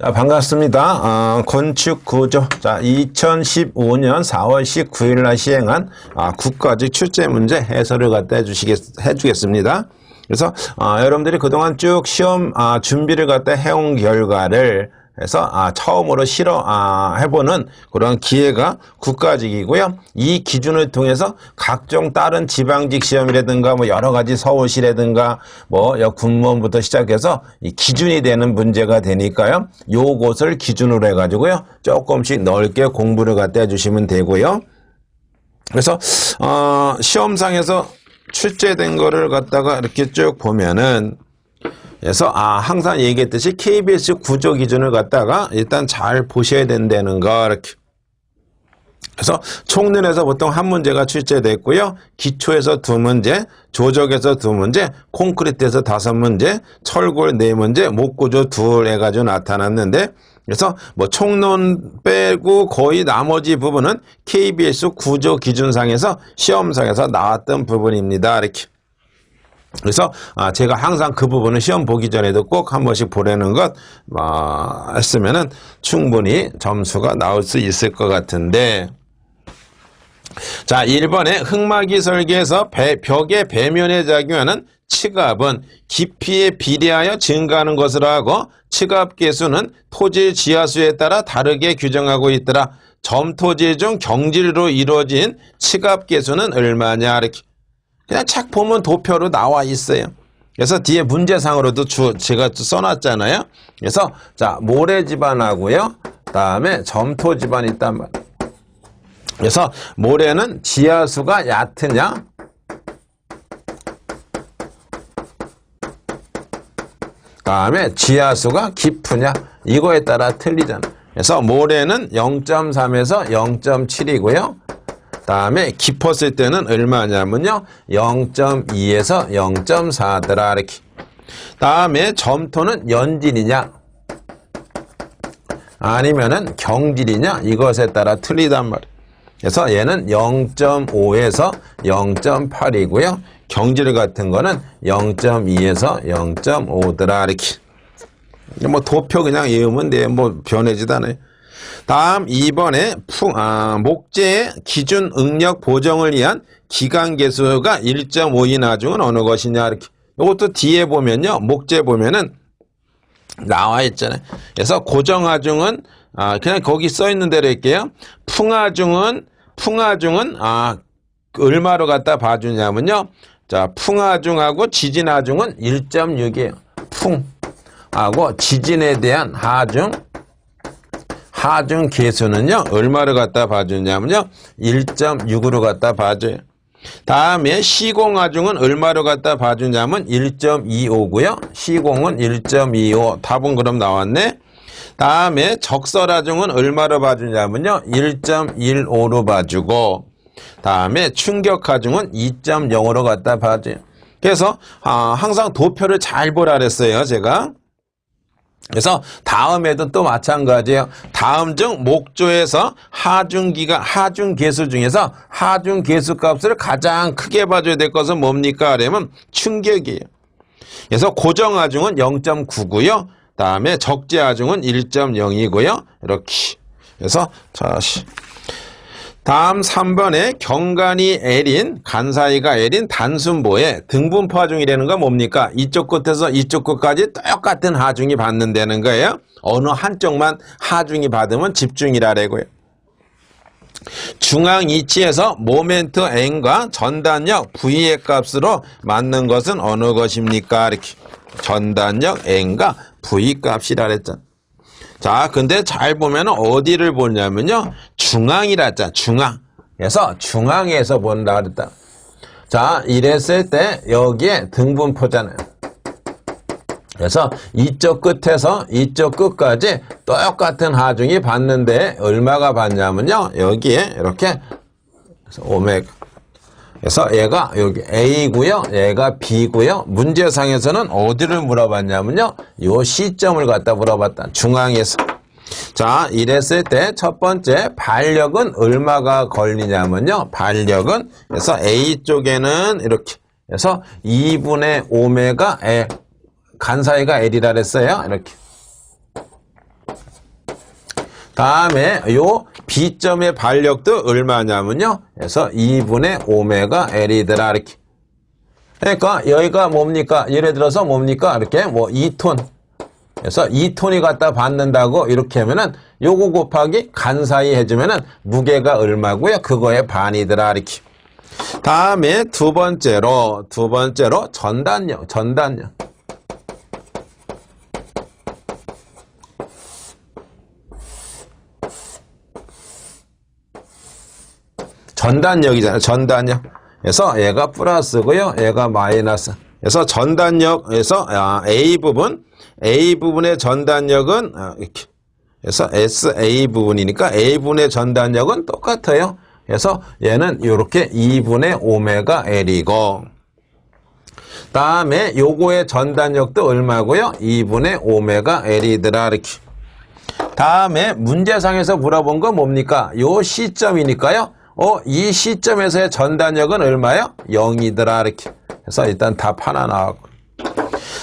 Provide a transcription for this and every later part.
자, 반갑습니다. 건축구조. 자, 2015년 4월 19일 날 시행한 국가직 출제 문제 해설을 갖다 해주겠습니다. 그래서 여러분들이 그동안 쭉 시험 준비를 갖다 해온 결과를 해서 처음으로 해보는 그런 기회가 국가직이고요. 이 기준을 통해서 각종 다른 지방직 시험이라든가 뭐 여러 가지 서울시라든가 뭐 군무원부터 시작해서 이 기준이 되는 문제가 되니까요. 요것을 기준으로 해가지고요. 조금씩 넓게 공부를 갖다 해주시면 되고요. 그래서 시험상에서 출제된 거를 갖다가 이렇게 쭉 보면은 그래서 항상 얘기했듯이 KBS 구조 기준을 갖다가 일단 잘 보셔야 된다는 거 이렇게. 그래서 총론에서 보통 한 문제가 출제됐고요. 기초에서 2문제, 조적에서 2문제, 콘크리트에서 5문제, 철골 4문제, 목구조 2 해가지고 나타났는데 그래서 뭐 총론 빼고 거의 나머지 부분은 KBS 구조 기준상에서 시험상에서 나왔던 부분입니다. 이렇게. 그래서 제가 항상 그 부분을 시험 보기 전에도 꼭 한 번씩 보라는 것 했으면은 충분히 점수가 나올 수 있을 것 같은데 자 1번에 흙막이 설계에서 벽의 배면에 작용하는 층압은 깊이에 비례하여 증가하는 것으로 하고 층압 계수는 토질 지하수에 따라 다르게 규정하고 있더라. 점토질 중 경질로 이루어진 층압 계수는 얼마냐 이렇게 그냥 착 보면 도표로 나와 있어요. 그래서 뒤에 문제상으로도 제가 써놨잖아요. 그래서 자 모래지반하고요. 다음에 점토지반이 있단 말이에요. 그래서 모래는 지하수가 얕으냐 다음에 지하수가 깊으냐 이거에 따라 틀리잖아. 그래서 모래는 0.3에서 0.7이고요. 다음에 깊었을 때는 얼마냐면요 0.2에서 0.4더라 이렇게. 다음에 점토는 연질이냐 아니면은 경질이냐 이것에 따라 틀리단 말이에요. 그래서 얘는 0.5에서 0.8이고요. 경질 같은 거는 0.2에서 0.5더라 이렇게. 뭐 도표 그냥 외우면 돼. 뭐 변해지도 않아요. 다음 2번에 목재의 기준 응력 보정을 위한 기간 개수가 1.5인 하중은 어느 것이냐 이렇게. 이것도 뒤에 보면요. 목재 보면은 나와 있잖아요. 그래서 고정 하중은 그냥 거기 써 있는 대로 할게요. 풍하중은 얼마로 갖다 봐주냐면요. 자, 풍하중하고 지진하중은 1.6이에요. 풍하고 지진에 대한 하중 계수는요, 얼마를 갖다 봐주냐면요, 1.6으로 갖다 봐줘요. 다음에 시공하중은 얼마로 갖다 봐주냐면 1.25고요. 시공은 1.25. 답은 그럼 나왔네. 다음에 적설하중은 얼마로 봐주냐면요, 1.15로 봐주고, 다음에 충격하중은 2.0으로 갖다 봐줘요. 그래서 항상 도표를 잘 보라 그랬어요, 제가. 그래서 다음에도 또 마찬가지예요. 다음 중 목조에서 하중 계수 중에서 하중 계수 값을 가장 크게 봐줘야 될 것은 뭡니까? 그러면 충격이에요. 그래서 고정 하중은 0.9고요. 다음에 적재 하중은 1.0이고요. 이렇게. 그래서 다음 3번에 경관이 L인 간사이가 L인 단순보에 등분포 하중이라는 건 뭡니까? 이쪽 끝에서 이쪽 끝까지 똑같은 하중이 받는다는 거예요. 어느 한쪽만 하중이 받으면 집중이라고요. 중앙 이치에서 모멘트 N과 전단력 V의 값으로 맞는 것은 어느 것입니까? 이렇게. 전단력 N과 V 값이라 그랬잖아. 자, 근데 잘 보면 어디를 보냐면요. 중앙이라 했잖아. 중앙. 그래서 중앙에서 본다 그랬다. 자, 이랬을 때 여기에 등분포잖아요. 그래서 이쪽 끝에서 이쪽 끝까지 똑같은 하중이 받는데 얼마가 받냐면요. 여기에 이렇게 오메가. 그래서 얘가 여기 A고요. 얘가 B고요. 문제상에서는 어디를 물어봤냐면요. 요 시점을 갖다 물어봤다. 중앙에서. 자, 이랬을 때 첫 번째 반력은 얼마가 걸리냐면요. 반력은 그래서 A 쪽에는 이렇게 그래서 2분의 오메가 L 간사이가 L이라 그랬어요. 이렇게. 다음에 요 B점의 반력도 얼마냐면요. 그래서 2분의 오메가 L이더라 이렇게. 그러니까 여기가 뭡니까? 예를 들어서 뭡니까? 이렇게 뭐 2톤. 그래서 2톤이 갖다 받는다고 이렇게 하면은 요거 곱하기 간 사이 해주면은 무게가 얼마고요? 그거의 반이더라 이렇게. 다음에 두 번째로 전단력. 전단력이잖아요. 전단력. 그래서 얘가 플러스고요. 얘가 마이너스. 그래서 전단력에서 A 부분의 전단력은 이렇게. 그래서 SA 부분이니까 A분의 전단력은 똑같아요. 그래서 얘는 이렇게 2분의 오메가 L이고, 다음에 요거의 전단력도 얼마고요? 2분의 오메가 L이더라 이렇게. 다음에 문제상에서 물어본 건 뭡니까? 요 시점이니까요. 이 시점에서의 전단력은 얼마요? 0이더라 이렇게. 그래서 일단 답 하나 나왔고.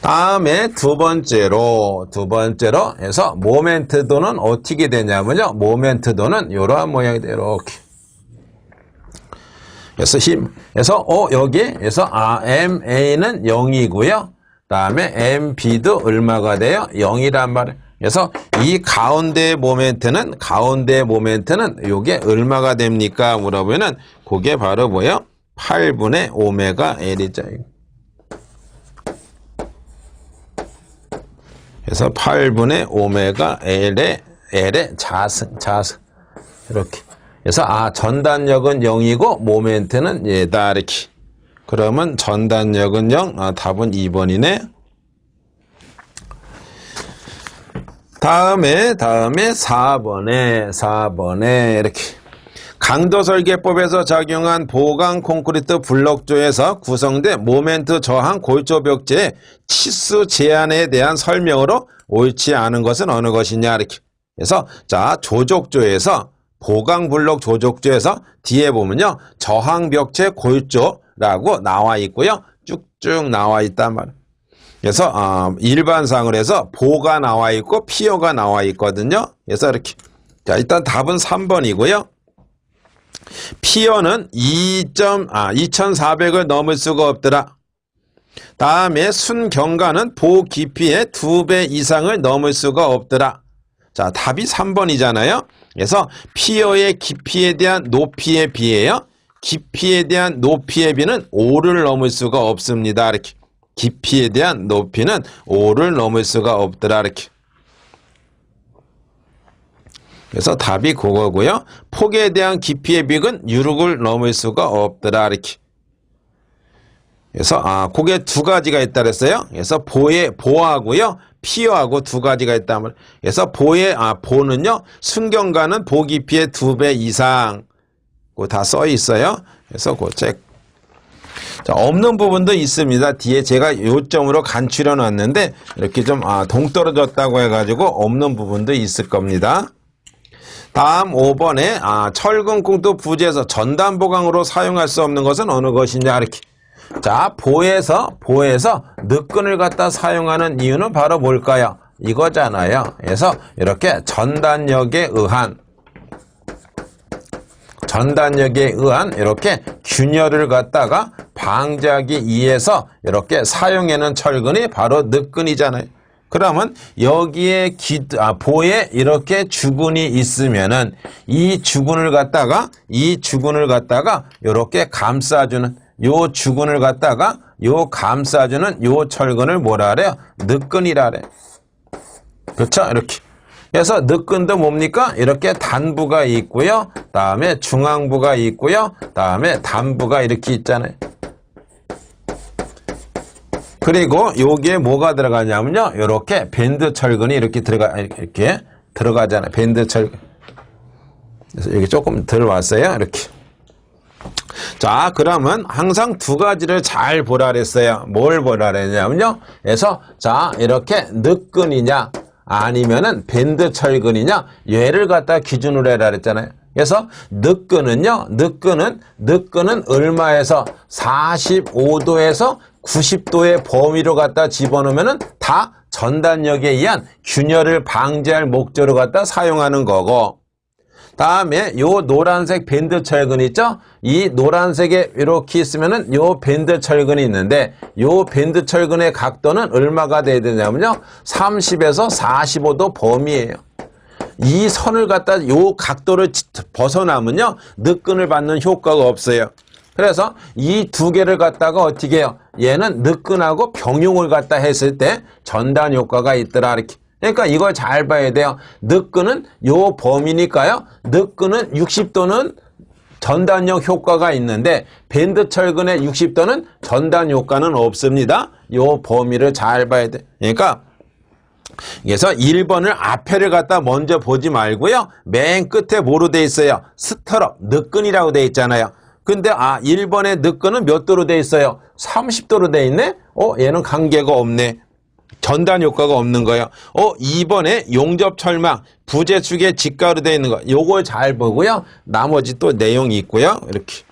다음에 두 번째로 해서 모멘트도는 어떻게 되냐면요. 모멘트도는 이러한 모양이 돼요. 이렇게. 그래서 여기에서 MA는 0이고요. 다음에 MB도 얼마가 돼요? 0이란 말이에요. 그래서 이 가운데 모멘트는 요게 얼마가 됩니까? 물어보면은 그게 바로 뭐예요? 8분의 오메가 L이죠. 그래서 8분의 오메가 L의 자승 이렇게. 그래서 전단력은 0이고 모멘트는 얘다 이렇게. 그러면 전단력은 0. 답은 2번이네. 다음에 4번에 이렇게. 강도 설계법에서 작용한 보강 콘크리트 블록조에서 구성된 모멘트 저항 골조 벽체의 치수 제한에 대한 설명으로 옳지 않은 것은 어느 것이냐 이렇게. 그래서 자, 조족조에서 보강 블록 조족조에서 뒤에 보면요. 저항 벽체 골조라고 나와 있고요. 쭉쭉 나와 있단 말이에요. 그래서 일반상으로 해서 보가 나와 있고 피어가 나와 있거든요. 그래서 이렇게. 자, 일단 답은 3번이고요. 피어는 2400을 넘을 수가 없더라. 다음에 순경과는 보 깊이의 2배 이상을 넘을 수가 없더라. 자, 답이 3번이잖아요. 그래서 피어의 깊이에 대한 높이의 비예요. 깊이에 대한 높이의 비는 5를 넘을 수가 없습니다. 이렇게. 깊이에 대한 높이는 5를 넘을 수가 없더라. 이렇게. 그래서 답이 그거고요. 폭에 대한 깊이의 비는 6을 넘을 수가 없더라. 이렇게. 그래서 그게 두 가지가 있다 그랬어요. 그래서 보하고요. 피어하고 두 가지가 있다면. 그래서 보는요. 순경과는 보 깊이의 2배 이상. 그거 다 써 있어요. 그래서 그 책. 자, 없는 부분도 있습니다. 뒤에 제가 요점으로 간추려 놨는데 이렇게 좀 동떨어졌다고 해가지고 없는 부분도 있을 겁니다. 다음 5번에 철근 꽁트 부지에서 전단 보강으로 사용할 수 없는 것은 어느 것이냐 이렇게. 자, 보에서 늑근을 갖다 사용하는 이유는 바로 뭘까요? 이거잖아요. 그래서 이렇게 전단력에 의한 이렇게 균열을 갖다가 방지하기 위해서 이렇게 사용하는 철근이 바로 늑근이잖아요. 그러면 여기에 보에 이렇게 주근이 있으면은 이 주근을 갖다가 이렇게 감싸주는 요 주근을 갖다가 감싸주는 요 철근을 뭐라 그래요? 늑근이라 그래요. 그렇죠? 이렇게. 그래서 늑근도 뭡니까? 이렇게 단부가 있고요. 다음에 중앙부가 있고요. 다음에 단부가 이렇게 있잖아요. 그리고 여기에 뭐가 들어가냐면요. 이렇게 밴드 철근이 이렇게 들어가잖아요. 밴드 철근. 그래서 여기 조금 들어왔어요. 이렇게. 자, 그러면 항상 두 가지를 잘 보라 그랬어요. 뭘 보라 그랬냐면요. 그래서 자, 이렇게 늑근이냐 아니면은 밴드 철근이냐 얘를 갖다 기준으로 해라 그랬잖아요. 그래서 늑근은요. 늑근은 얼마에서 45도에서 90도의 범위로 갖다 집어넣으면은 다 전단력에 의한 균열을 방지할 목적으로 갖다 사용하는 거고, 다음에 요 노란색 밴드 철근 있죠? 이 노란색에 이렇게 있으면은 요 밴드 철근이 있는데, 요 밴드 철근의 각도는 얼마가 돼야 되냐면요, 30에서 45도 범위예요. 이 선을 갖다 요 각도를 벗어나면요, 느끈을 받는 효과가 없어요. 그래서 이 두 개를 갖다가 어떻게 해요? 얘는 느끈하고 병용을 갖다 했을 때 전단 효과가 있더라, 이렇게. 그러니까 이걸 잘 봐야 돼요. 느끈은 요 범위니까요. 느끈은 60도는 전단력 효과가 있는데 밴드 철근의 60도는 전단 효과는 없습니다. 요 범위를 잘 봐야 돼. 그러니까 그래서 1번을 앞에를 갖다 먼저 보지 말고요. 맨 끝에 뭐로 돼 있어요? 스터럽, 느끈이라고 돼 있잖아요. 근데 1번의 느끈은 몇 도로 돼 있어요? 30도로 돼 있네? 얘는 관계가 없네. 전단 효과가 없는 거예요. 2번에 용접 철망, 부재축의 직가로 되어 있는 거. 요걸 잘 보고요. 나머지 또 내용이 있고요. 이렇게.